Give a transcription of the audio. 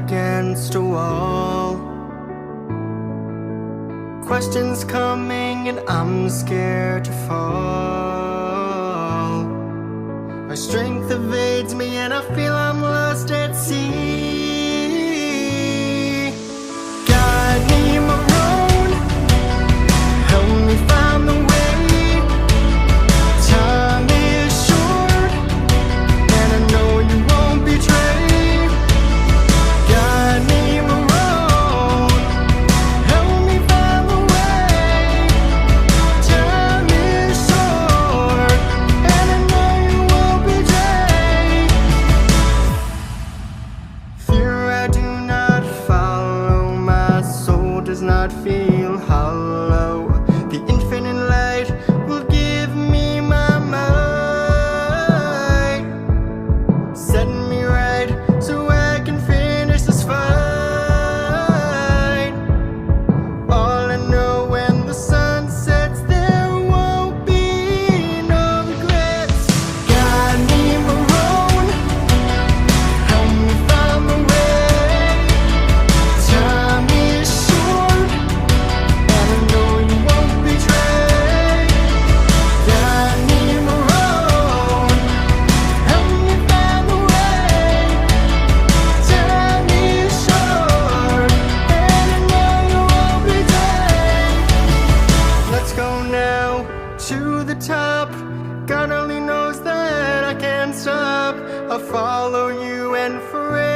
against a wall. Questions coming and I'm scared to fall. My strength evades me and I feel I'm lost at sea. Guide me, Meron, help me find the way. Time is short and I know you won't betray. Guide me, Meron, help me find the way. Time is short and I know you won't betray. Fear I do not follow, my soul does not feel hollow. The infinite light will give me my might. Set me right so I can finish this fight. All I know, when the sun sets, there won't be no regrets. Guide me, Meron, help me find the way. Time is short and I know you won't betray. Guide me, Meron, help me find the way. Time is short and I know you won't betray. Let's go now to the top. God only knows that I can't stop. I'll follow you and forever